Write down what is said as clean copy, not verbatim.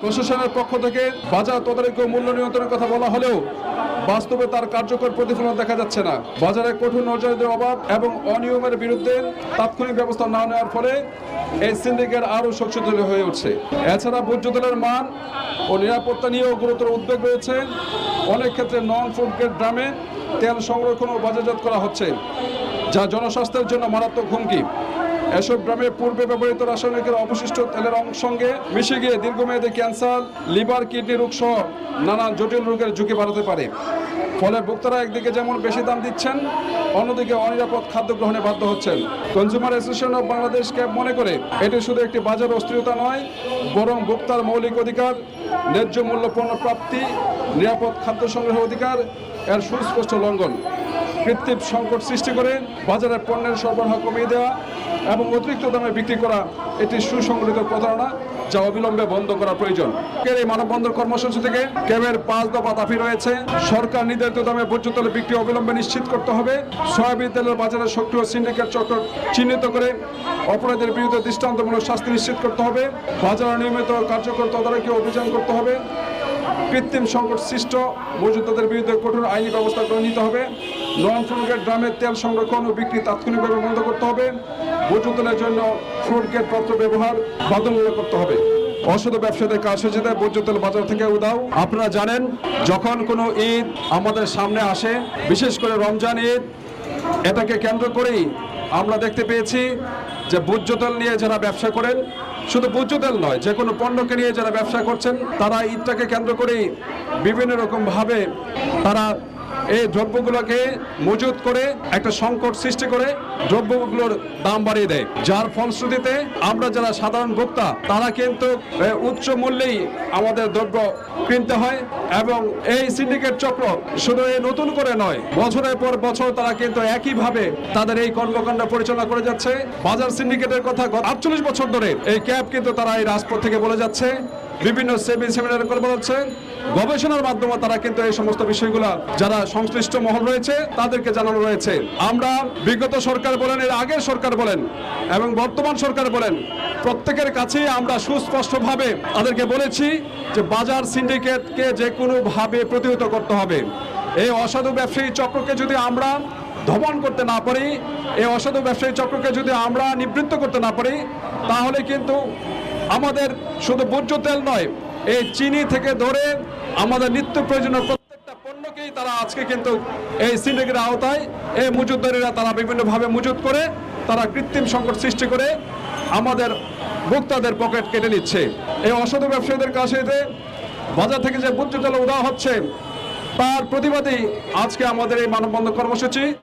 প্রশাসনের পক্ষ থেকে বাজার তদারকি ও মূল্য নিয়ন্ত্রণের কথা বলা হলেও বাস্তবে তার কার্যকর প্রতিফলন দেখা যাচ্ছে না। বাজারে কঠোর নজরদারির অভাব এবং অনিয়মের বিরুদ্ধে তাৎক্ষণিক ব্যবস্থা না নেওয়ার ফলে এই সিন্ডিকেট আরও শক্তিশালী হয়ে উঠছে। এছাড়া ভোজ্য তেলের মান ও নিরাপত্তা নিয়েও গুরুতর উদ্বেগ রয়েছে। অনেক ক্ষেত্রে নন ফুড গ্রেড ড্রামে তেল সংরক্ষণ ও বাজারজাত করা হচ্ছে, যা জনস্বাস্থ্যের জন্য মারাত্মক হুমকি। এসব ড্রামে পূর্বে ব্যবহৃত রাসায়নিকের অবশিষ্ট তেলের সঙ্গে মিশে গিয়ে দীর্ঘমেয়াদী ক্যান্সার, লিভার, কিডনি রোগ সহ নানা জটিল রোগের ঝুঁকি বাড়াতে পারে। ফলে ভোক্তারা একদিকে যেমন বেশি দাম দিচ্ছেন, অন্যদিকে অনিরাপদ খাদ্য গ্রহণে বাধ্য হচ্ছেন। Consumer association of Bangladesh cab মনে করে এটি শুধু একটি বাজার অস্থিরতা নয়, বরং ভোক্তার মৌলিক অধিকার, ন্যায্য মূল্য পণ্য প্রাপ্তি, নিরাপদ খাদ্য সংগ্রহের অধিকার এর সুস্পষ্ট লঙ্ঘন। কৃত্রিম সংকট সৃষ্টি করে বাজারে পণ্যের সরবরাহ কমিয়ে দেওয়া এবং অতিরিক্ত দামে বিক্রি করা এটি সুসংগঠিত প্রতারণা, যা অবিলম্বে বন্ধ করা প্রয়োজন। এই মানববন্ধন কর্মসূচি থেকে ক্যাবের 5 দফা দাবি রয়েছে। সরকার নির্ধারিত দামে ভোজ্য তেল বিক্রি অবিলম্বে নিশ্চিত করতে হবে। সয়াবিন তেলের বাজারে সক্রিয় সিন্ডিকেট চক্র চিহ্নিত করে অপরাধের বিরুদ্ধে দৃষ্টান্তমূলক শাস্তি নিশ্চিত করতে হবে। বাজারে নিয়মিত কার্যকর তদারকি অভিযান করতে হবে। কৃত্রিম সংকট সৃষ্ট মজুতদারদের বিরুদ্ধে কঠোর আইনি ব্যবস্থা গ্রহণ নিতে হবে। নন ফুড গ্রেড ড্রামের তেল সংরক্ষণ ও বিক্রি তাৎক্ষণিকভাবে বন্ধ করতে হবে। ভোজ্য তেলের জন্য ফুড গ্রেড পাত্র ব্যবহার বাধ্যতামূলক করতে হবে। অসাধু ব্যবসায়ীদের কারসাজিতে ভোজ্য তেল বাজার থেকে উধাও। আপনারা জানেন, যখন কোনো ঈদ আমাদের সামনে আসে, বিশেষ করে রমজান ঈদ, এটাকে কেন্দ্র করেই আমরা দেখতে পেয়েছি যে ভোজ্য তেল নিয়ে যারা ব্যবসা করেন, শুধু ভোজ্য তেল নয়, যে কোনো পণ্যকে নিয়ে যারা ব্যবসা করছেন, তারা ঈদটাকে কেন্দ্র করেই বিভিন্ন রকমভাবে তারা এই দ্রব্যগুলোকে মজুত করে একটা সংকট সৃষ্টি করে দ্রব্যগুলোর দাম বাড়িয়ে দেয়, যার ফলশ্রুতিতে আমরা যারা সাধারণ ভোক্তা তারা কিন্তু উচ্চ মূল্যেই আমাদের দ্রব্য কিনতে হয়। এবং এই সিন্ডিকেট চক্র শুধু এই নতুন করে নয়, বছরের পর বছর তারা কিন্তু একইভাবে তাদের এই কর্মকাণ্ড পরিচালনা করে যাচ্ছে। বাজার সিন্ডিকেটের কথা 48 বছর ধরে এই ক্যাব কিন্তু তারা এই রাজপথ থেকে বলে যাচ্ছে, বিভিন্ন সেমিনার করে বলছে, গবেষণার মাধ্যমে তারা কিন্তু এই সমস্ত বিষয়গুলো যারা সংশ্লিষ্ট মহল রয়েছে তাদেরকে জানানো রয়েছে। আমরা বিগত সরকার বলেন, এর আগের সরকার বলেন এবং বর্তমান সরকার বলেন, প্রত্যেকের কাছেই আমরা সুস্পষ্টভাবে তাদেরকে বলেছি যে বাজার সিন্ডিকেটকে যে কোনোভাবে প্রতিহত করতে হবে। এই অসাধু ব্যবসায়ী চক্রকে যদি আমরা দমন করতে না পারি, এই অসাধু ব্যবসায়ী চক্রকে যদি আমরা নিবৃত্ত করতে না পারি, তাহলে কিন্তু আমাদের শুধু ভোজ্য তেল নয়, এই চিনি থেকে ধরে আমাদের নিত্য প্রয়োজনীয় প্রত্যেকটা পণ্যকেই তারা আজকে কিন্তু এই সিন্ডিকেটের আওতায় এই মজুতদারীরা তারা বিভিন্নভাবে মজুত করে তারা কৃত্রিম সংকট সৃষ্টি করে আমাদের ভোক্তাদের পকেট কেটে নিচ্ছে। এই অসাধু ব্যবসায়ীদের কাছে বাজার থেকে যে ভোজ্য তেল উঠানো হচ্ছে, তার প্রতিবাদেই আজকে আমাদের এই মানববন্ধন কর্মসূচি।